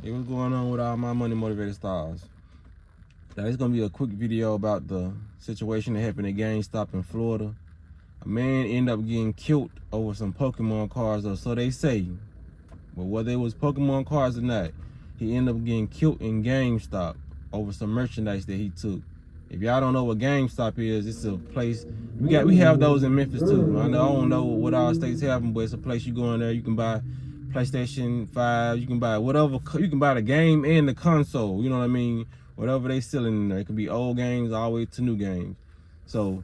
Hey, what's going on with all my money motivated stars? Now, it's gonna be a quick video about the situation that happened at GameStop in Florida. A man ended up getting killed over some Pokemon cards, or so they say. But whether it was Pokemon cards or not, he ended up getting killed in GameStop over some merchandise that he took. If y'all don't know what GameStop is, it's a place we have those in Memphis too. I don't know what all states have them, but it's a place you go in there, you can buy PlayStation 5, you can buy whatever, you can buy the game and the console, you know what I mean? Whatever they selling in there. It could be old games all the way to new games. So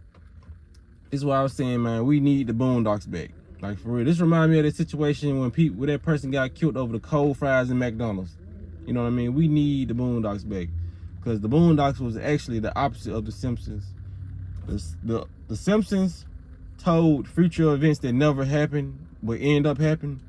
this is what I was saying, man. We need the boondocks back. Like, for real. This reminds me of the situation when that person got killed over the cold fries in McDonald's. You know what I mean? We need the boondocks back. Because the boondocks was actually the opposite of the Simpsons. The Simpsons told future events that never happened, but end up happening.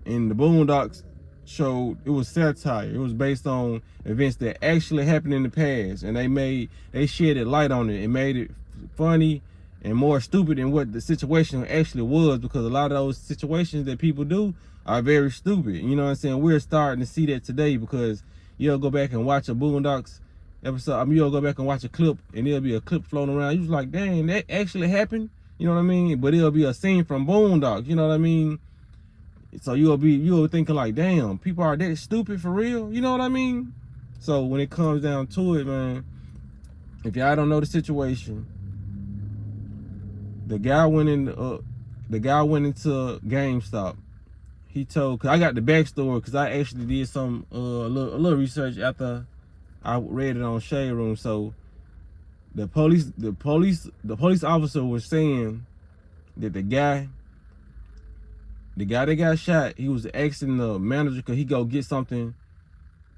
And the boondocks showed it was satire. It was based on events that actually happened in the past. And they shed light on it and made it funny and more stupid than what the situation actually was, because a lot of those situations that people do are very stupid. You know what I'm saying? We're starting to see that today, because you'll go back and watch a Boondocks episode. I mean, you'll go back and watch a clip and there'll be a clip floating around. You're like, dang, that actually happened. You know what I mean? But it'll be a scene from Boondocks. You know what I mean? So you'll thinking like, damn, people are that stupid for real. You know what I mean? So when it comes down to it, man, if y'all don't know the situation, the guy went into GameStop. He told, cause I got the backstory, cause I actually did some a little research after I read it on Shade Room. So the police officer was saying that the guy that got shot, he was asking the manager could he go get something.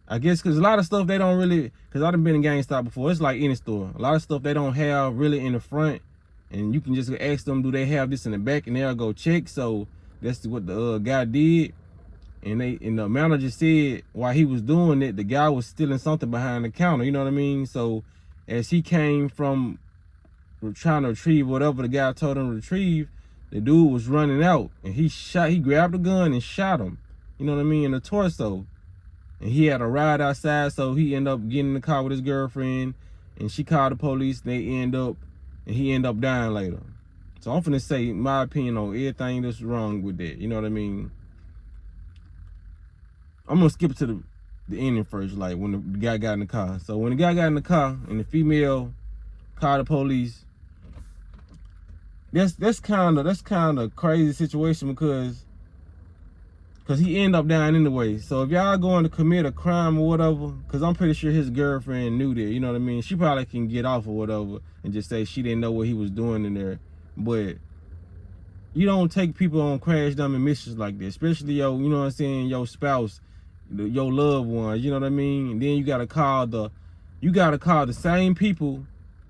I guess because a lot of stuff they don't really, because I've been in GameStop before. It's like any store. A lot of stuff they don't have really in the front. And you can just ask them, do they have this in the back? And they'll go check. So that's what the guy did. And the manager said while he was doing it, the guy was stealing something behind the counter. You know what I mean? So as he came from trying to retrieve whatever the guy told him to retrieve, the dude was running out. And he grabbed a gun and shot him. You know what I mean? In the torso. And he had a ride outside, so he ended up getting in the car with his girlfriend. And she called the police. And he ended up dying later. So I'm finna say my opinion on everything that's wrong with that. You know what I mean? I'm gonna skip to the ending first, like when the guy got in the car. So when the guy got in the car and the female called the police, that's kind of crazy situation, because he ended up dying anyway. So if y'all going to commit a crime or whatever, because I'm pretty sure his girlfriend knew that, you know what I mean? She probably can get off or whatever and just say she didn't know what he was doing in there. But you don't take people on crash dummy missions like that, especially you know what I'm saying, your spouse, your loved ones, you know what I mean? And then you gotta call the same people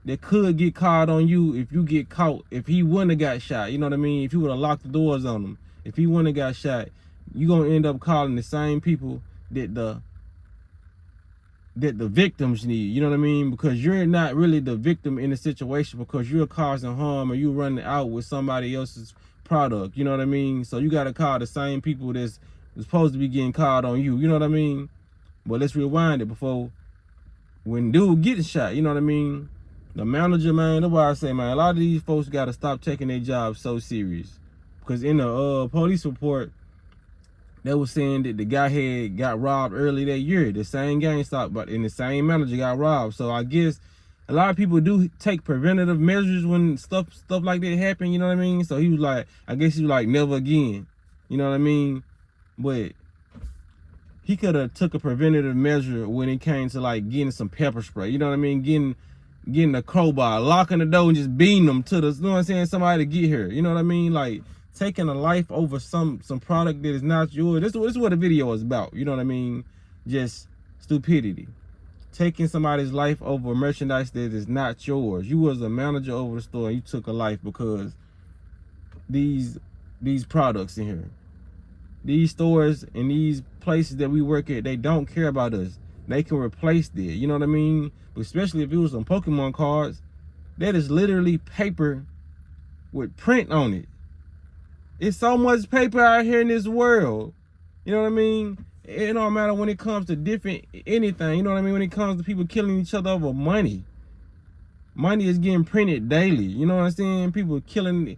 that could get called on you if you get caught, if he wouldn't have got shot, you know what I mean? If you would have locked the doors on him, if he wouldn't have got shot, you're gonna end up calling the same people that the victims need, you know what I mean? Because you're not really the victim in the situation, because you're causing harm or you running out with somebody else's product, you know what I mean? So you gotta call the same people that's supposed to be getting called on you, you know what I mean? But let's rewind it before, when dude getting shot, you know what I mean? The manager, man, that's why I say, man, a lot of these folks gotta stop taking their job so serious. Because in the police report, they was saying that the guy got robbed early that year, the same GameStop, but in the same manager got robbed. So I guess a lot of people do take preventative measures when stuff like that happen, you know what I mean? So he was like, I guess he was like, never again, you know what I mean? But he could have took a preventative measure when it came to like getting some pepper spray, you know what I mean? Getting a crowbar, locking the door and just beating them to the, you know what I'm saying, somebody to get here, you know what I mean? Like, taking a life over some product that is not yours. This is what the video is about. You know what I mean? Just stupidity. Taking somebody's life over merchandise that is not yours. You was a manager over the store and you took a life because these products in here, these stores and these places that we work at, they don't care about us. They can replace that. You know what I mean? Especially if it was some Pokemon cards, that is literally paper with print on it. It's so much paper out here in this world. You know what I mean? it don't matter when it comes to different anything. You know what I mean? When it comes to people killing each other over money. Money is getting printed daily. You know what I'm saying? People killing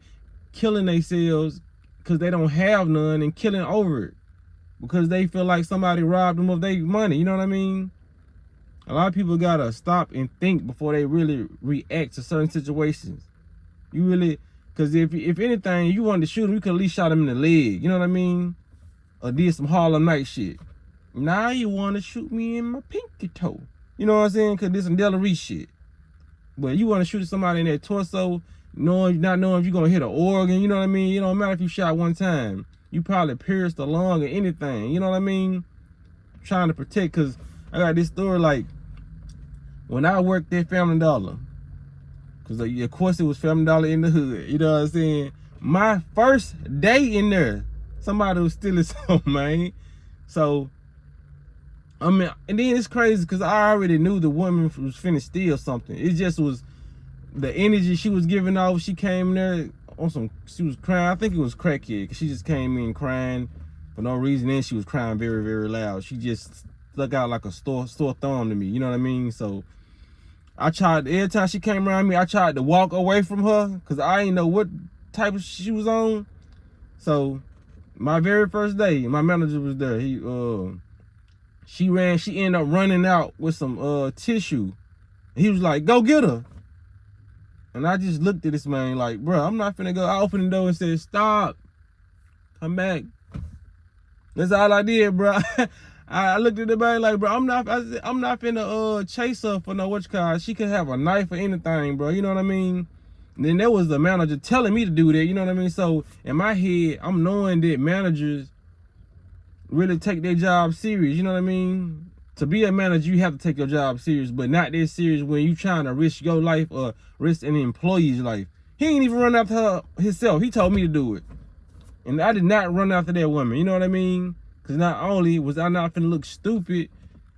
themselves because they don't have none and killing over it because they feel like somebody robbed them of their money. You know what I mean? A lot of people gotta stop and think before they really react to certain situations. You really, because if anything, you wanted to shoot him, you could at least shot him in the leg. You know what I mean? Or did some Harlem Night shit. Now you want to shoot me in my pinky toe. You know what I'm saying? Because this some Delaware shit. But you want to shoot somebody in their torso, not knowing if you're going to hit an organ. You know what I mean? It don't matter if you shot one time. You probably pierced the lung or anything. You know what I mean? Trying to protect. Because I got this story like, when I worked at Family Dollar, because of course it was Family Dollar in the hood. You know what I'm saying? My first day in there, somebody was stealing something, man. So, I mean, and then it's crazy because I already knew the woman was finna steal something. It just was the energy she was giving off. She came there on some, she was crying. I think it was crackhead because she just came in crying for no reason. Then she was crying very, very loud. She just stuck out like a sore thumb to me. You know what I mean? So I tried, every time she came around me, I tried to walk away from her because I didn't know what type of she was on. So my very first day, my manager was there. She ended up running out with some tissue. He was like, go get her. And I just looked at this man like, bro, I'm not finna go. I opened the door and said, stop, come back. That's all I did, bro. I looked at the man like, bro, I'm not finna chase her for no whatchamacallit. She could have a knife or anything, bro. You know what I mean? And then there was the manager telling me to do that. You know what I mean? So in my head, I'm knowing that managers really take their job serious. You know what I mean? To be a manager, you have to take your job serious, but not this serious when you trying to risk your life or risk an employee's life. He ain't even run after her himself. He told me to do it. And I did not run after that woman. You know what I mean? Because not only was I not finna look stupid,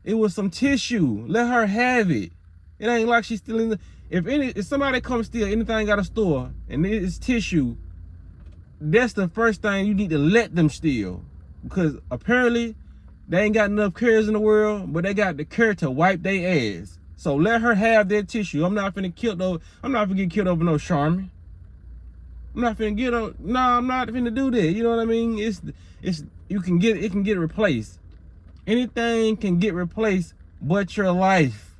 it was some tissue. Let her have it. It ain't like she's stealing the, if somebody comes steal anything out of store and it's tissue, that's the first thing you need to let them steal. Because apparently they ain't got enough cares in the world, but they got the care to wipe their ass. So let her have that tissue. I'm not finna get killed over no Charmin. I'm not finna I'm not finna do that. You know what I mean? It can get replaced. Anything can get replaced but your life.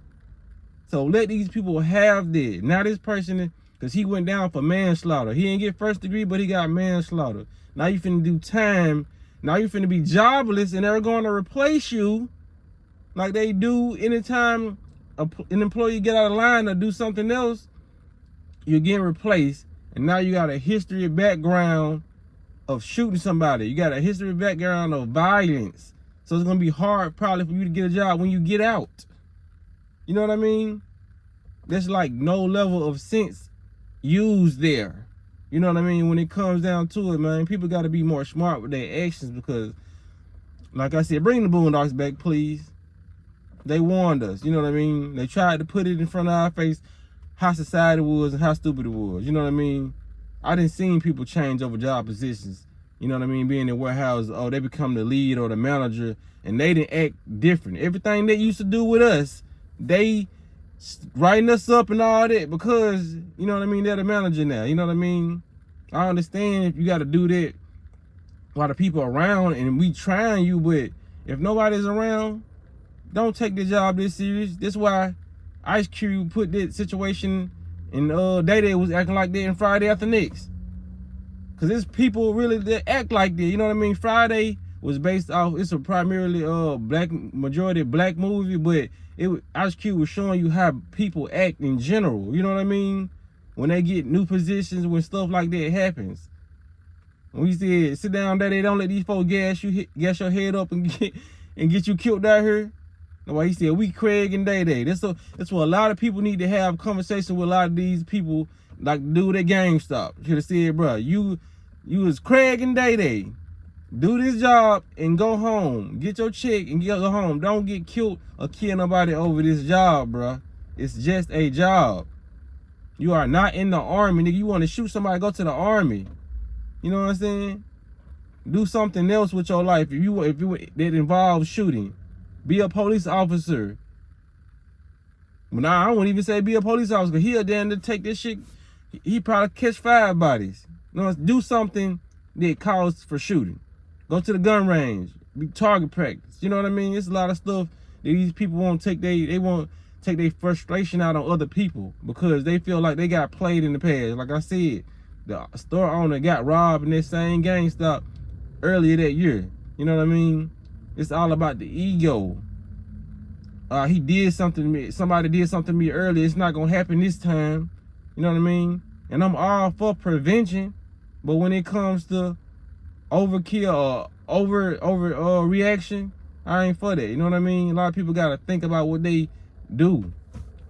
So let these people have that. Now this person, because he went down for manslaughter. He didn't get first degree, but he got manslaughter. Now you finna do time. Now you finna be jobless and they're going to replace you like they do anytime an employee get out of line or do something else. You're getting replaced. And now you got a history background of shooting somebody. You got a history background of violence. So it's going to be hard probably for you to get a job when you get out. You know what I mean? There's like no level of sense used there. You know what I mean? When it comes down to it, man, people got to be more smart with their actions because, like I said, bring the boondocks back, please. They warned us. You know what I mean? They tried to put it in front of our face how society was and how stupid it was. You know what I mean? I didn't see people change over job positions. You know what I mean? Being in warehouses, oh, they become the lead or the manager, and they didn't act different. Everything they used to do with us, they writing us up and all that because, you know what I mean, they're the manager now. You know what I mean? I understand if you got to do that while the people around and we trying you, but if nobody's around, don't take the job this serious. That's why Ice Cube put that situation and Day was acting like that in Friday After Next. Cause there's people really that act like that. You know what I mean? Friday was based off, it's a primarily majority black movie, but Ice Cube was showing you how people act in general. You know what I mean? When they get new positions, when stuff like that happens. When he said, sit down, Day, don't let these folks gas your head up and get you killed out here. That's why he said, we Craig and Day. That's what a lot of people need to have conversation with a lot of these people, like the dude at GameStop. Should have said, bro, you was Craig and Day. Do this job and go home. Get your check and go home. Don't get killed or kill nobody over this job, bro. It's just a job. You are not in the army, nigga. You want to shoot somebody, go to the army. You know what I'm saying? Do something else with your life. If you that involves shooting, be a police officer. Nah, I wouldn't even say be a police officer. Cause he'll damn to take this shit. He probably catch 5 bodies. You know, do something that calls for shooting. Go to the gun range. Be target practice. You know what I mean? It's a lot of stuff that these people won't take. They won't take their frustration out on other people because they feel like they got played in the past. Like I said, the store owner got robbed in that same GameStop earlier that year. You know what I mean? It's all about the ego. He did something to me. Somebody did something to me earlier. It's not gonna happen this time. You know what I mean? And I'm all for prevention, but when it comes to overkill or over reaction, I ain't for that. You know what I mean? A lot of people gotta think about what they do.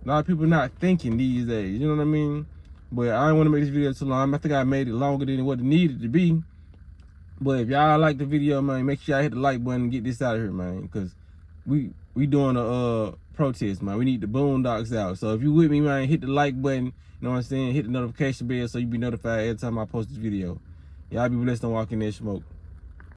A lot of people not thinking these days. You know what I mean? But I don't want to make this video too long. I think I made it longer than what it needed to be. But if y'all like the video, man, make sure y'all hit the like button and get this out of here, man. Cause we doing a protest, man. We need the boondocks out. So if you with me, man, hit the like button. You know what I'm saying? Hit the notification bell so you be notified every time I post this video. Y'all be blessed and walk in there smoke.